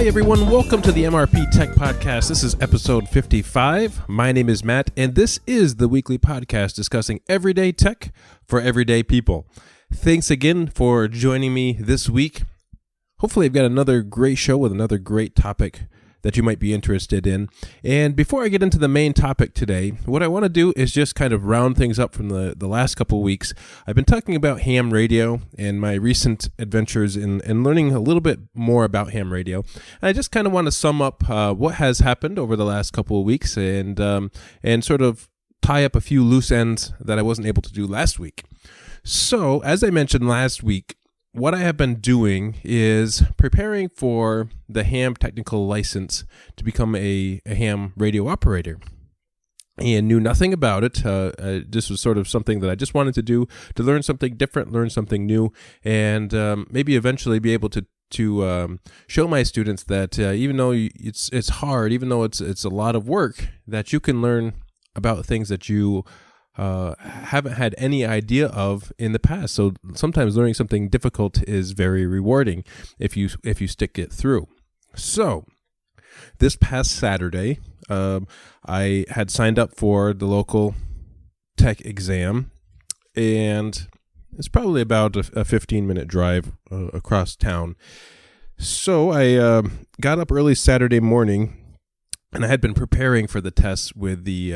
Hi everyone, welcome to the MrpTech podcast. This is episode 55. My name is Matt, and this is the weekly podcast discussing everyday tech for everyday people. Thanks again for joining me this week. Hopefully I've got another great show with another great topic that you might be interested in. And before I get into the main topic today, what I want to do is just kind of round things up from the last couple weeks. I've been talking about ham radio and my recent adventures in learning a little bit more about ham radio. And I just kind of want to sum up what has happened over the last couple of weeks and sort of tie up a few loose ends that I wasn't able to do last week. So, as I mentioned last week, what I have been doing is preparing for the ham technical license to become a ham radio operator, and knew nothing about it. This was sort of something that I just wanted to do, to learn something different, learn something new, and maybe eventually be able to show my students that even though it's hard, even though it's a lot of work, that you can learn about things that you haven't had any idea of in the past. So sometimes learning something difficult is very rewarding if you stick it through. So this past Saturday, I had signed up for the local tech exam, and it's probably about a 15-minute drive across town. So I got up early Saturday morning, and I had been preparing for the test with the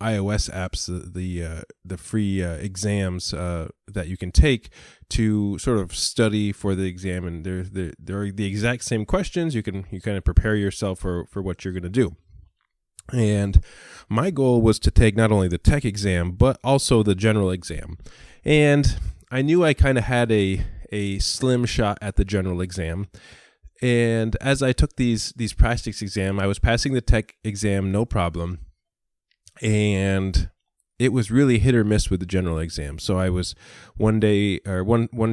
iOS apps, the free exams that you can take to sort of study for the exam, and they're the exact same questions. You kind of prepare yourself for what you're going to do. And my goal was to take not only the tech exam but also the general exam. And I knew I kind of had a slim shot at the general exam. And as I took these practice exam, I was passing the tech exam no problem. And it was really hit or miss with the general exam. So I was one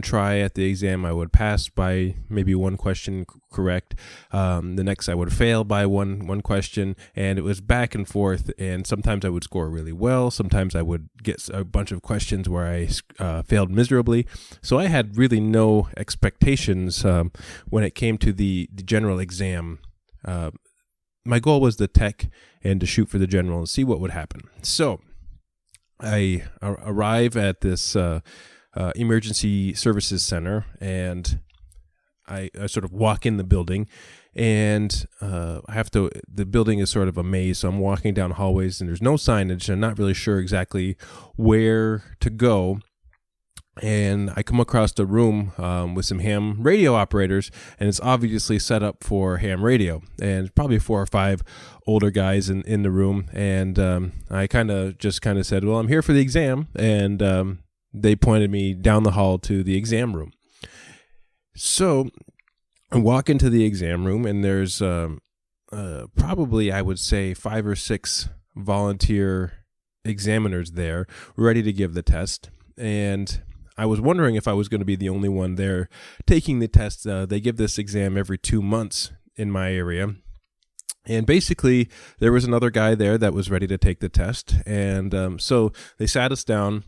try at the exam, I would pass by maybe one question correct. The next I would fail by one question, and it was back and forth. And sometimes I would score really well. Sometimes I would get a bunch of questions where I failed miserably. So I had really no expectations when it came to the general exam. My goal was the tech and to shoot for the general and see what would happen. So I arrive at this emergency services center, and I sort of walk in the building, and the building is sort of a maze. So I'm walking down hallways, and there's no signage. I'm not really sure exactly where to go. And I come across a room with some ham radio operators, and it's obviously set up for ham radio, and probably 4 or 5 older guys in the room. And I kind of said, well, I'm here for the exam. And they pointed me down the hall to the exam room. So I walk into the exam room, and there's probably, I would say, 5 or 6 volunteer examiners there ready to give the test. And I was wondering if I was going to be the only one there taking the test. They give this exam every 2 months in my area. And basically, there was another guy there that was ready to take the test. And so they sat us down,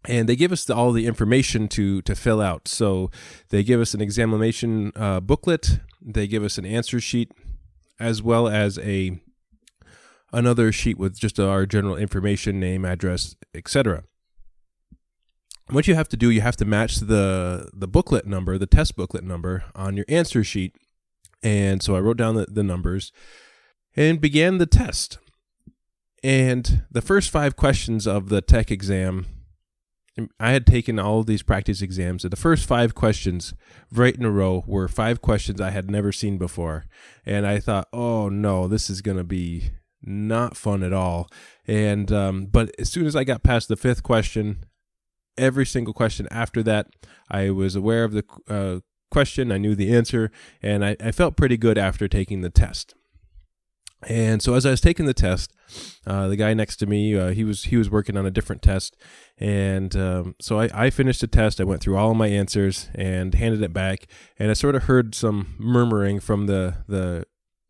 and they give us all the information to fill out. So they give us an examination booklet. They give us an answer sheet, as well as another sheet with just our general information, name, address, etc. What you have to do, you have to match the booklet number, the test booklet number, on your answer sheet. And so I wrote down the numbers and began the test. And the first 5 questions of the tech exam, I had taken all of these practice exams, and the first 5 questions right in a row were 5 questions I had never seen before. And I thought, oh no, this is going to be not fun at all. And but as soon as I got past the 5th question, every single question after that, I was aware of the question, I knew the answer, and I felt pretty good after taking the test. And so as I was taking the test, the guy next to me, he was working on a different test, and so I finished the test. I went through all of my answers and handed it back, and I sort of heard some murmuring from the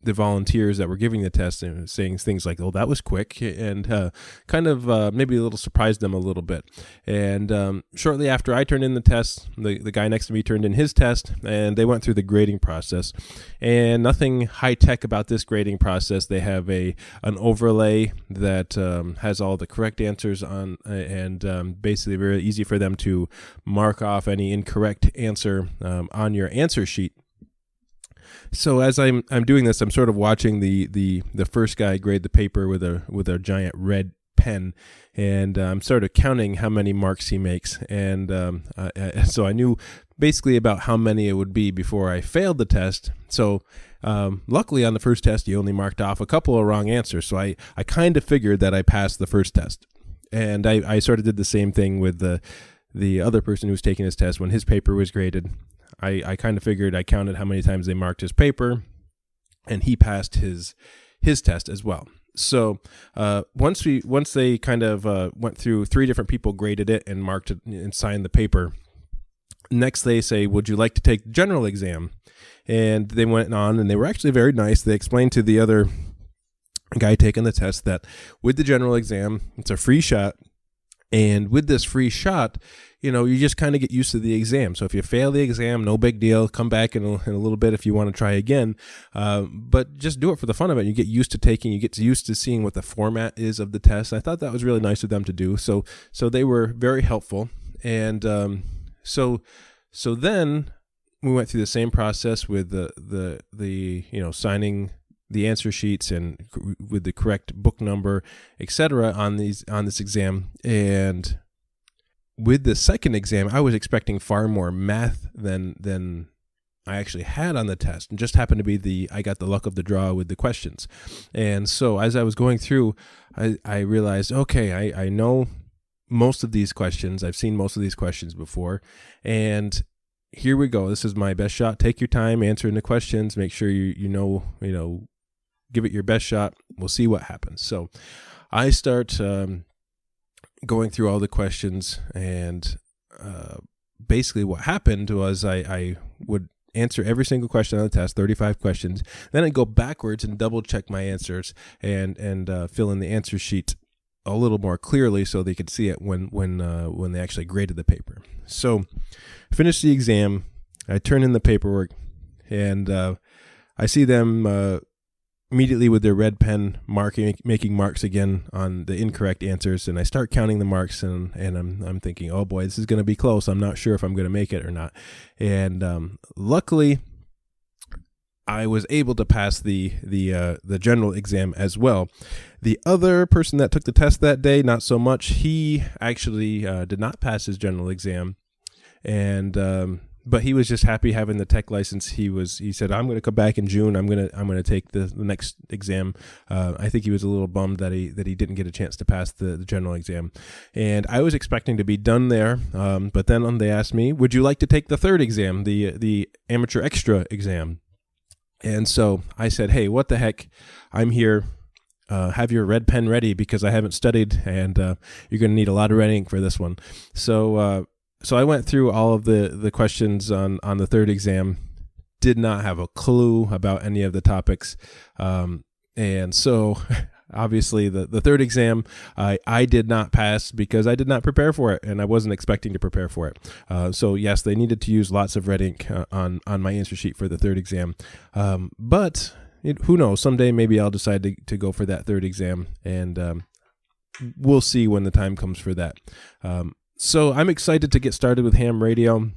the volunteers that were giving the test and saying things like, "Oh, that was quick," and kind of maybe a little surprised them a little bit. And shortly after I turned in the test, the guy next to me turned in his test, and they went through the grading process. And nothing high tech about this grading process. They have an overlay that has all the correct answers on, and basically very easy for them to mark off any incorrect answer on your answer sheet. So as I'm doing this, I'm sort of watching the first guy grade the paper with a giant red pen, and I'm sort of counting how many marks he makes, and so I knew basically about how many it would be before I failed the test. So luckily on the first test, he only marked off a couple of wrong answers, so I kind of figured that I passed the first test, and I sort of did the same thing with the other person who was taking his test when his paper was graded. I kind of figured, I counted how many times they marked his paper, and he passed his test as well. So once they kind of went through, 3 different people graded it and marked it and signed the paper. Next they say, "Would you like to take the general exam?" And they went on, and they were actually very nice. They explained to the other guy taking the test that with the general exam, it's a free shot. And with this free shot, you just kind of get used to the exam. So if you fail the exam, no big deal. Come back in a little bit if you want to try again. But just do it for the fun of it. You get used to taking, you get used to seeing what the format is of the test. I thought that was really nice of them to do. So they were very helpful. And so then we went through the same process with the signing the answer sheets and with the correct book number, etc. on this exam. And with the second exam, I was expecting far more math than I actually had on the test, and just happened to be I got the luck of the draw with the questions. And so as I was going through, I realized, okay, I know most of these questions. I've seen most of these questions before, and here we go. This is my best shot. Take your time answering the questions. Make sure you know, give it your best shot. We'll see what happens. So I start going through all the questions, and basically what happened was I would answer every single question on the test, 35 questions. Then I'd go backwards and double check my answers and fill in the answer sheet a little more clearly so they could see it when they actually graded the paper. So I finished the exam. I turn in the paperwork, and I see them immediately with their red pen making marks again on the incorrect answers, and I start counting the marks, and I'm thinking, oh boy, this is going to be close. I'm not sure if I'm going to make it or not. And luckily, I was able to pass the general exam as well. The other person that took the test that day, not so much. He actually did not pass his general exam, and but he was just happy having the tech license. He said, "I'm going to come back in June. I'm going to take the next exam." I think he was a little bummed that he didn't get a chance to pass the general exam. And I was expecting to be done there, but then they asked me, "Would you like to take the third exam, the amateur extra exam?" And so I said, "Hey, what the heck? I'm here. Have your red pen ready because I haven't studied, and you're going to need a lot of red ink for this one." So I went through all of the questions on the third exam, did not have a clue about any of the topics. And so obviously the third exam, I did not pass because I did not prepare for it, and I wasn't expecting to prepare for it. So yes, they needed to use lots of red ink on my answer sheet for the third exam. But who knows, someday maybe I'll decide to go for that third exam, and we'll see when the time comes for that. So I'm excited to get started with ham radio.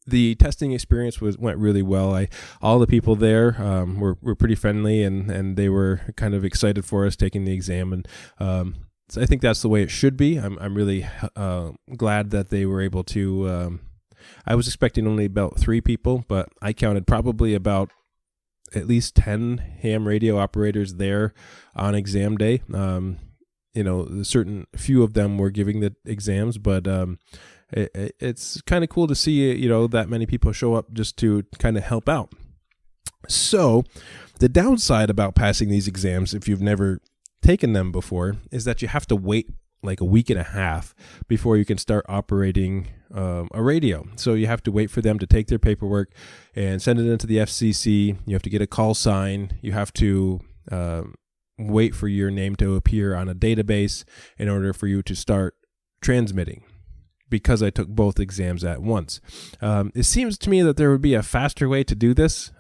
The testing experience went really well. All the people there were pretty friendly, and they were kind of excited for us taking the exam. And so I think that's the way it should be. I'm really glad that they were able to. I was expecting only about 3 people, but I counted probably about at least 10 ham radio operators there on exam day. Certain few of them were giving the exams, but it's kind of cool to see, that many people show up just to kind of help out. So the downside about passing these exams, if you've never taken them before, is that you have to wait like a week and a half before you can start operating a radio. So you have to wait for them to take their paperwork and send it into the FCC. You have to get a call sign. You have to wait for your name to appear on a database in order for you to start transmitting, because I took both exams at once. It seems to me that there would be a faster way to do this.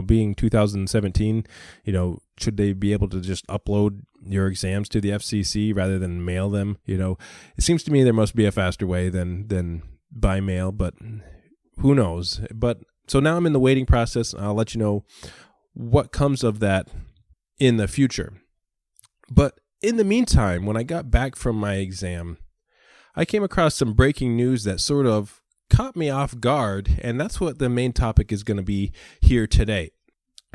Being 2017, should they be able to just upload your exams to the FCC rather than mail them? It seems to me there must be a faster way than by mail, but who knows? But so now I'm in the waiting process. I'll let you know what comes of that in the future. But in the meantime, when I got back from my exam, I came across some breaking news that sort of caught me off guard, and that's what the main topic is going to be here today.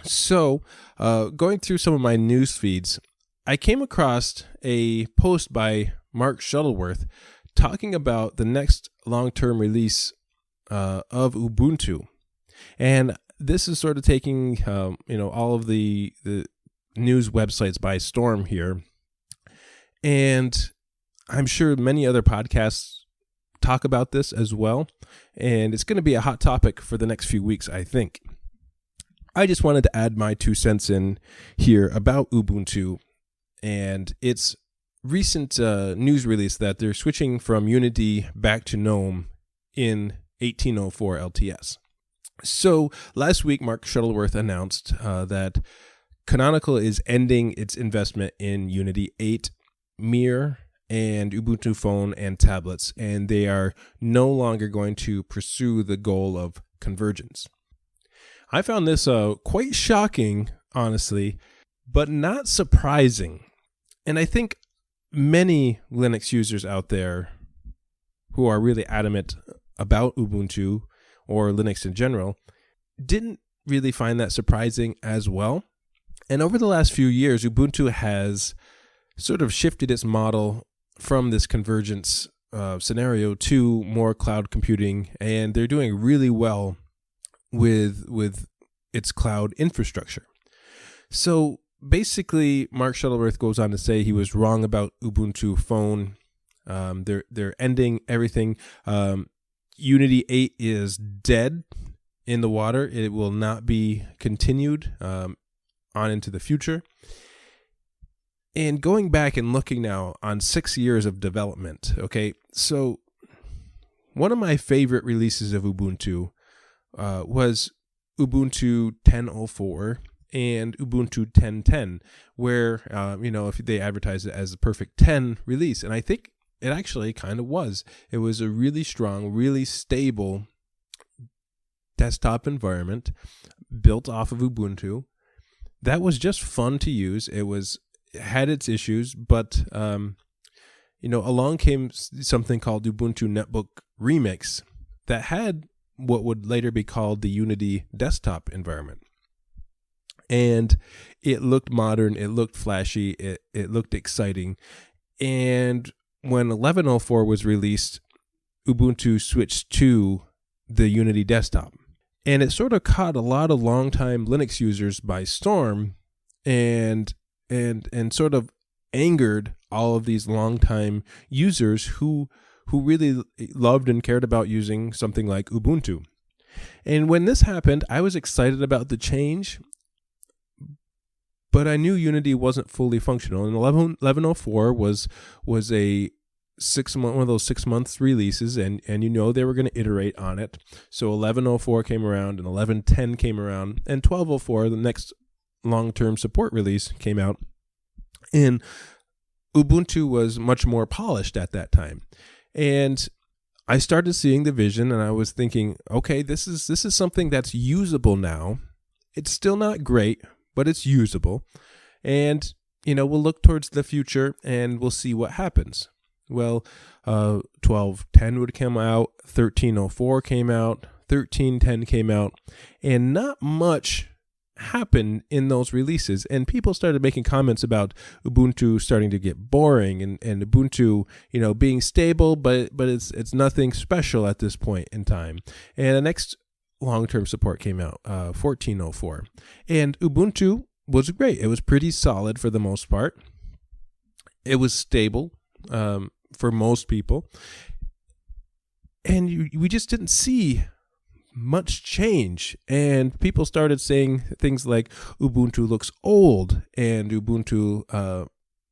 So, going through some of my news feeds, I came across a post by Mark Shuttleworth talking about the next long-term release of Ubuntu. And this is sort of taking, all of the news websites by storm here. And I'm sure many other podcasts talk about this as well. And it's going to be a hot topic for the next few weeks, I think. I just wanted to add my 2 cents in here about Ubuntu and its recent news release that they're switching from Unity back to Gnome in 1804 LTS. So last week, Mark Shuttleworth announced that Canonical is ending its investment in Unity 8, Mir, and Ubuntu Phone and tablets, and they are no longer going to pursue the goal of convergence. I found this quite shocking, honestly, but not surprising. And I think many Linux users out there who are really adamant about Ubuntu or Linux in general didn't really find that surprising as well. And over the last few years, Ubuntu has sort of shifted its model from this convergence scenario to more cloud computing, and they're doing really well with its cloud infrastructure. So basically, Mark Shuttleworth goes on to say he was wrong about Ubuntu Phone. They're ending everything. Unity 8 is dead in the water. It will not be continued on into the future. And going back and looking now on 6 years of development, okay, so one of my favorite releases of Ubuntu was Ubuntu 10.04 and Ubuntu 10.10, where, if they advertised it as the perfect 10 release. And I think it actually kind of was. It was a really strong, really stable desktop environment built off of Ubuntu that was just fun to use. It had its issues, but along came something called Ubuntu Netbook Remix that had what would later be called the Unity desktop environment. And it looked modern, it looked flashy, it looked exciting. And when 11.04 was released, Ubuntu switched to the Unity desktop. And it sort of caught a lot of longtime Linux users by storm and sort of angered all of these longtime users who really loved and cared about using something like Ubuntu. And when this happened, I was excited about the change, but I knew Unity wasn't fully functional. And 11.04 was a one of those 6 months releases, and they were going to iterate on it. So 11.04 came around, and 11.10 came around, and 12.04, the next long-term support release, came out. And Ubuntu was much more polished at that time. And I started seeing the vision, and I was thinking, okay, this is something that's usable now. It's still not great, but it's usable. And, we'll look towards the future, and we'll see what happens. Well, 12.10 would come out, 13.04 came out, 13.10 came out, and not much happened in those releases. And people started making comments about Ubuntu starting to get boring and Ubuntu, being stable, but it's nothing special at this point in time. And the next long-term support came out, 14.04. And Ubuntu was great. It was pretty solid for the most part. It was stable. for most people. And we just didn't see much change. And people started saying things like Ubuntu looks old and Ubuntu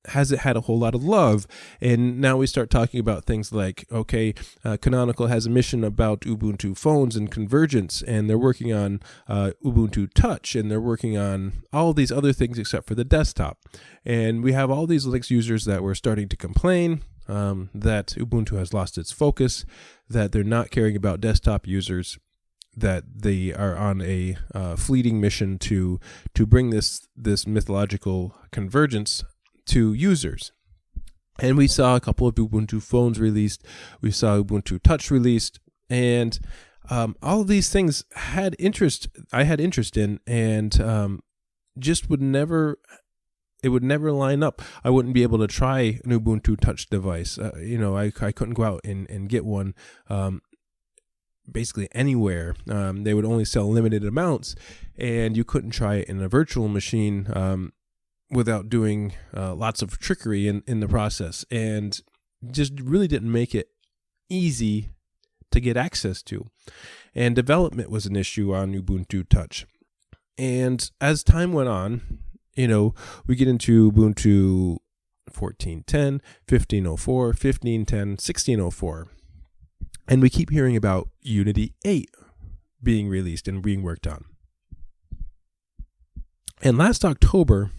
hasn't had a whole lot of love. And now we start talking about things like, okay, Canonical has a mission about Ubuntu phones and convergence, and they're working on Ubuntu Touch, and they're working on all these other things except for the desktop. And we have all these Linux users that were starting to complain that Ubuntu has lost its focus, that they're not caring about desktop users, that they are on a fleeting mission to bring this mythological convergence to users. And we saw a couple of Ubuntu phones released. We saw Ubuntu Touch released, and all of these things had interest. I had interest in, and just would never. It would never line up. I wouldn't be able to try an Ubuntu Touch device. I couldn't go out and get one basically anywhere. They would only sell limited amounts, and you couldn't try it in a virtual machine without doing lots of trickery in the process, and just really didn't make it easy to get access to. And development was an issue on Ubuntu Touch. And as time went on, we get into Ubuntu 14.10, 15.04, 15.10, 16.04. And we keep hearing about Unity 8 being released and being worked on. And last October,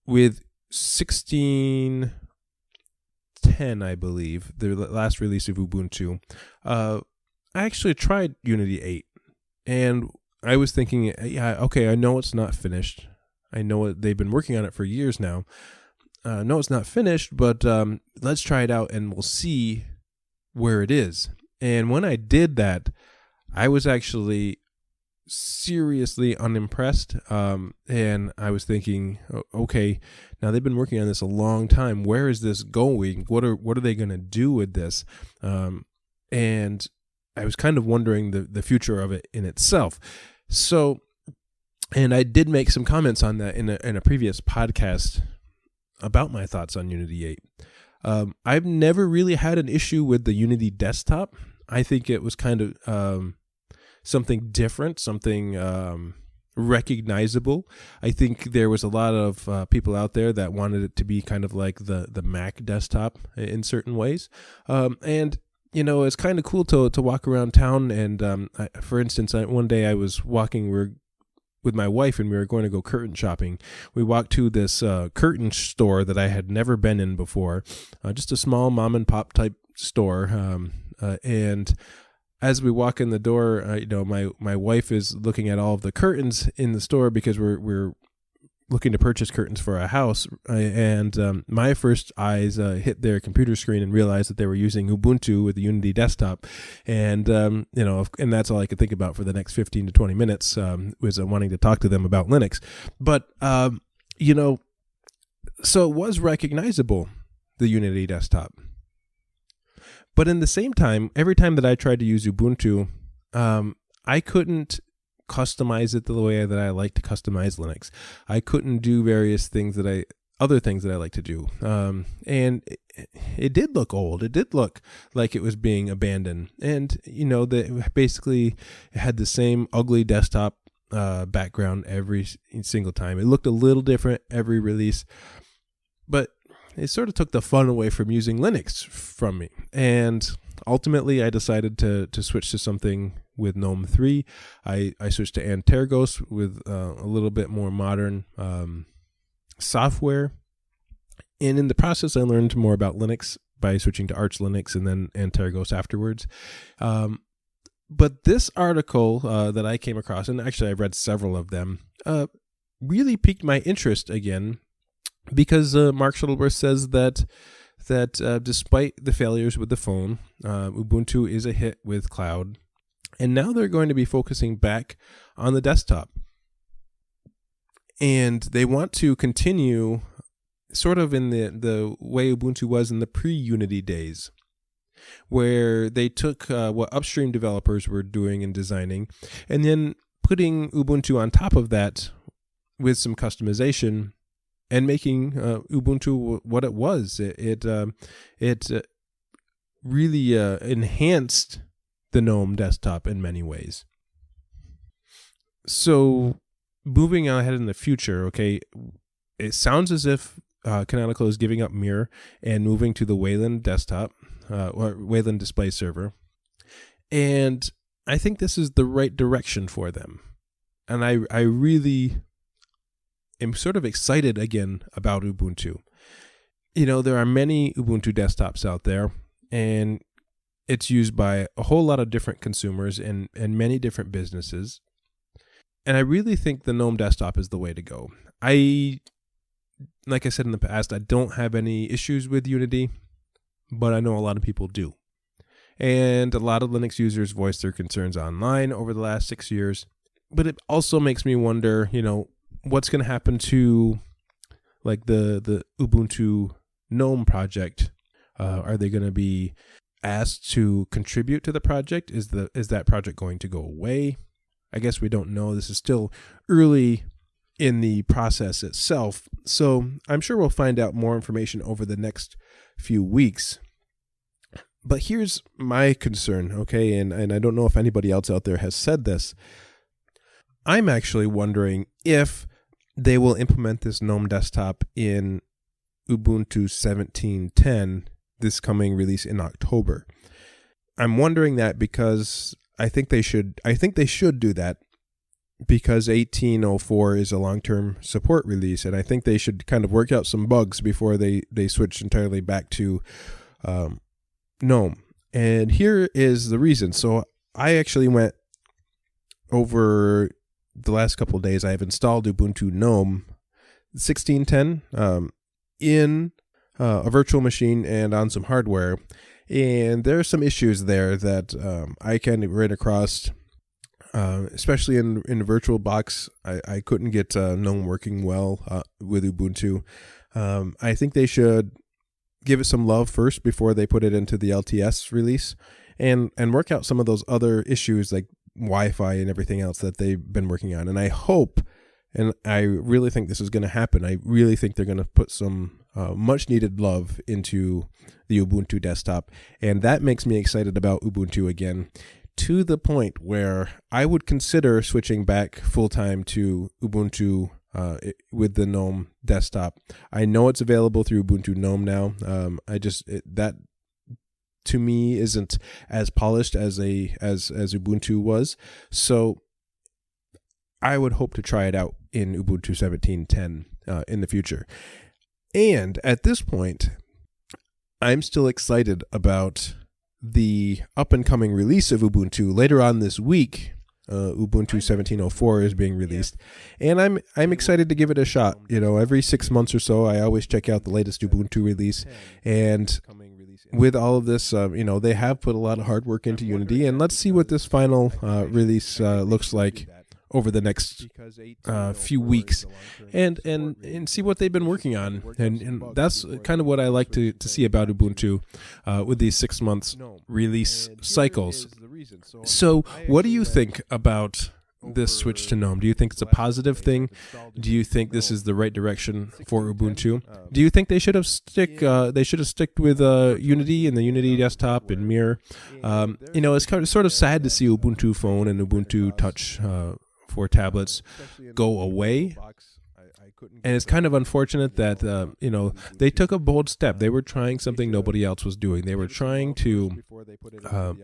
with 16.10, I believe, the last release of Ubuntu, I actually tried Unity 8. And I was thinking, yeah, okay, I know it's not finished. I know they've been working on it for years now. No, it's not finished, but let's try it out and we'll see where it is. And when I did that, I was actually seriously unimpressed. And I was thinking, okay, now they've been working on this a long time. Where is this going? What are they going to do with this? And I was kind of wondering the future of it in itself. So, and I did make some comments on that in a previous podcast about my thoughts on Unity 8. I've never really had an issue with the Unity desktop. I think it was kind of something different, something recognizable. I think there was a lot of people out there that wanted it to be kind of like the Mac desktop in certain ways. And it's kind of cool to walk around town. And for instance, one day I was walking with my wife, and we were going to go curtain shopping. We walked to this curtain store that I had never been in before, just a small mom and pop type store. And as we walk in the door, my wife is looking at all of the curtains in the store because we're looking to purchase curtains for a house. And my first eyes hit their computer screen and realized that they were using Ubuntu with the Unity desktop. And, and that's all I could think about for the next 15 to 20 minutes was wanting to talk to them about Linux. But, so it was recognizable, the Unity desktop. But in the same time, every time that I tried to use Ubuntu, I couldn't customize it the way that I like to customize Linux. I couldn't do various things other things that I like to do. And it did look old. It did look like it was being abandoned. And, basically it had the same ugly desktop background every single time. It looked a little different every release, but it sort of took the fun away from using Linux from me. And ultimately, I decided to switch to something with Gnome 3. I switched to Antergos with a little bit more modern software. And in the process, I learned more about Linux by switching to Arch Linux and then Antergos afterwards. But this article that I came across, and actually I've read several of them, really piqued my interest again, because Mark Shuttleworth says that despite the failures with the phone, Ubuntu is a hit with cloud, and now they're going to be focusing back on the desktop. And they want to continue sort of in the way Ubuntu was in the pre-Unity days, where they took what upstream developers were doing and designing, and then putting Ubuntu on top of that with some customization, and making Ubuntu what it was. It really enhanced the GNOME desktop in many ways. So moving ahead in the future, okay, it sounds as if Canonical is giving up Mir and moving to the Wayland desktop or Wayland display server. And I think this is the right direction for them. And I really am sort of excited again about Ubuntu. You know, there are many Ubuntu desktops out there, and it's used by a whole lot of different consumers and many different businesses. And I really think the GNOME desktop is the way to go. Like I said in the past, I don't have any issues with Unity, but I know a lot of people do. And a lot of Linux users voiced their concerns online over the last 6 years. But it also makes me wonder, you know, what's going to happen to like the Ubuntu GNOME project? Are they going to be asked to contribute to the project? Is that project going to go away? I guess we don't know. This is still early in the process itself. So I'm sure we'll find out more information over the next few weeks. But here's my concern, okay? And I don't know if anybody else out there has said this. I'm actually wondering if they will implement this GNOME desktop in Ubuntu 17.10, this coming release in October. I'm wondering that because I think they should do that, because 18.04 is a long-term support release, and I think they should kind of work out some bugs before they switch entirely back to GNOME. And here is the reason. So I actually went over the last couple of days. I have installed Ubuntu GNOME 16.10 in a virtual machine and on some hardware. And there are some issues there that I kind of ran across, especially in VirtualBox. I couldn't get GNOME working well with Ubuntu. I think they should give it some love first before they put it into the LTS release, and work out some of those other issues like Wi-Fi and everything else that they've been working on. And I hope, and I really think this is going to happen, I really think they're going to put some much needed love into the Ubuntu desktop. And that makes me excited about Ubuntu again, to the point where I would consider switching back full-time to Ubuntu with the GNOME desktop. I know it's available through Ubuntu GNOME now. That to me isn't as polished as Ubuntu was. So I would hope to try it out in Ubuntu 17.10 in the future. And at this point, I'm still excited about the up-and-coming release of Ubuntu later on this week. Ubuntu 17.04 is being released, and I'm excited to give it a shot. You know, every 6 months or so, I always check out the latest Ubuntu release, and with all of this, you know, they have put a lot of hard work into Unity, and let's see what this final release looks like over the next few weeks, and see what they've been working on. And that's kind of what I like to see about Ubuntu with these 6 months release cycles. So what do you think about this switch to GNOME? Do you think it's a positive thing? Do you think this is the right direction for Ubuntu? Do you think they should have sticked with Unity and the Unity desktop and Mir? You know, it's sort of sad to see Ubuntu Phone and Ubuntu Touch for tablets go away. And it's kind of unfortunate that, you know, they took a bold step. They were trying something nobody else was doing. They were trying to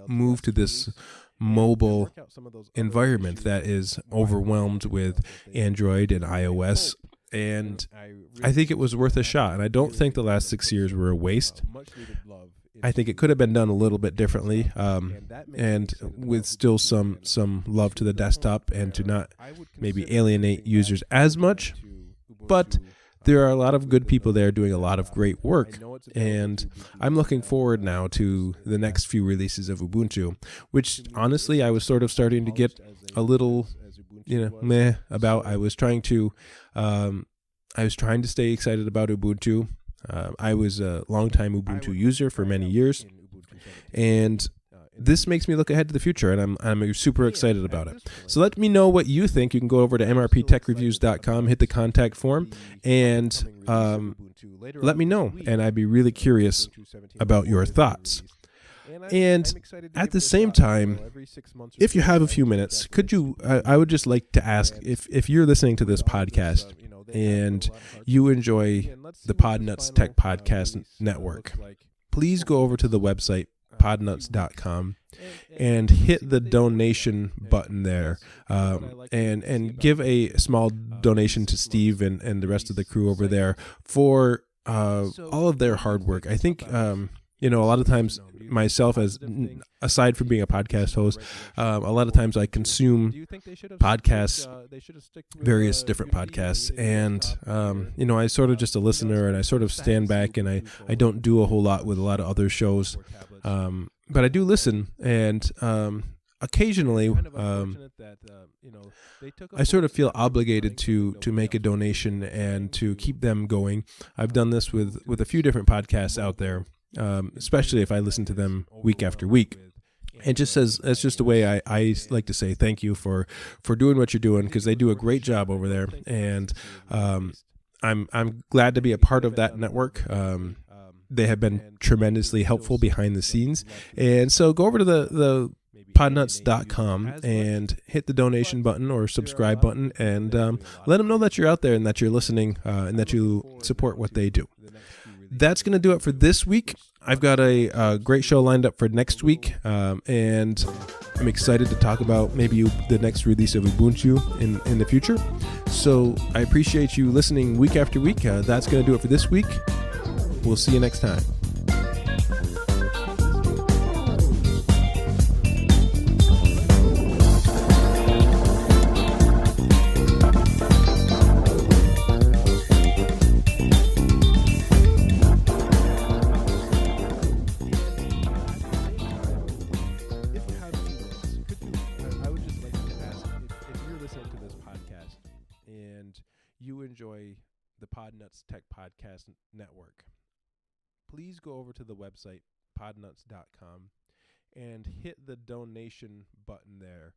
move to this mobile environment that is overwhelmed with Android and iOS. And I think it was worth a shot. And I don't think the last 6 years were a waste. I think it could have been done a little bit differently, and with still some love to the desktop and to not maybe alienate users as much. But there are a lot of good people there doing a lot of great work, and I'm looking forward now to the next few releases of Ubuntu, which honestly I was sort of starting to get a little, you know, meh about. I was trying to stay excited about Ubuntu. I was a longtime Ubuntu user for many years, and this makes me look ahead to the future, and I'm super excited about it. So let me know what you think. You can go over to MrpTechReviews.com, hit the contact form, and let me know. And I'd be really curious about your thoughts. And at the same time, if you have a few minutes, could you, I would just like to ask, if you're listening to this podcast and you enjoy the Podnuts Tech Podcast Network, please go over to the website, podnuts.com, and hit the donation button there, and give a small donation to Steve and the rest of the crew over there for all of their hard work. I think, a lot of times myself, aside from being a podcast host, a lot of times I consume podcasts, various different podcasts, and I sort of just a listener, and I sort of stand back, and I don't do a whole lot with a lot of other shows, but I do listen, and occasionally I sort of feel obligated to make a donation and to keep them going. I've done this with a few different podcasts out there, especially if I listen to them week after week. And it's just a way I like to say thank you for doing what you're doing, because they do a great job over there, and I'm glad to be a part of that network. They have been tremendously helpful behind the scenes, and so go over to the podnuts.com and hit the donation button or subscribe button, and let them know that you're out there and that you're listening, and that you support what they do. That's going to do it for this week. I've got a great show lined up for next week, and I'm excited to talk about maybe the next release of Ubuntu in the future. So I appreciate you listening week after week. That's going to do it for this week. We'll see you next time. You enjoy the Podnuts Tech Podcast Network, please go over to the website, podnuts.com, and hit the donation button there,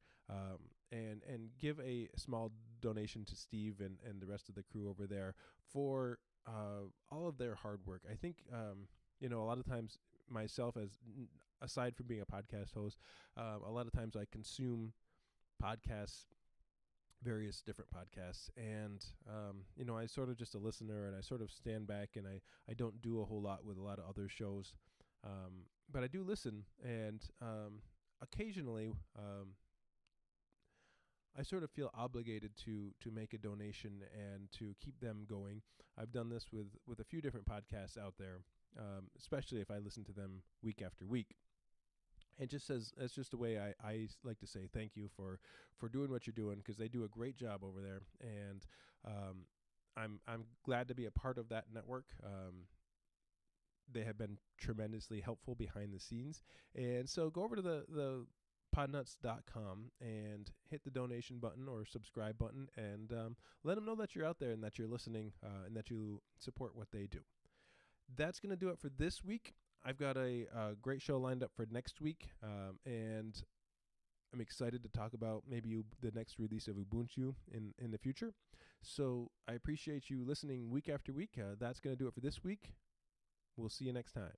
and give a small donation to Steve and the rest of the crew over there for all of their hard work. I think, a lot of times myself, aside from being a podcast host, a lot of times I consume podcasts, various different podcasts, and I sort of just a listener, and I sort of stand back, and I don't do a whole lot with a lot of other shows, but I do listen, and occasionally I sort of feel obligated to make a donation and to keep them going. I've done this with a few different podcasts out there, especially if I listen to them week after week. And it's just a way I like to say thank you for doing what you're doing, because they do a great job over there, and I'm glad to be a part of that network. They have been tremendously helpful behind the scenes, and so go over to the podnuts.com and hit the donation button or subscribe button, and let them know that you're out there and that you're listening, and that you support what they do. That's going to do it for this week. I've got a great show lined up for next week, and I'm excited to talk about maybe the next release of Ubuntu in the future. So I appreciate you listening week after week. That's going to do it for this week. We'll see you next time.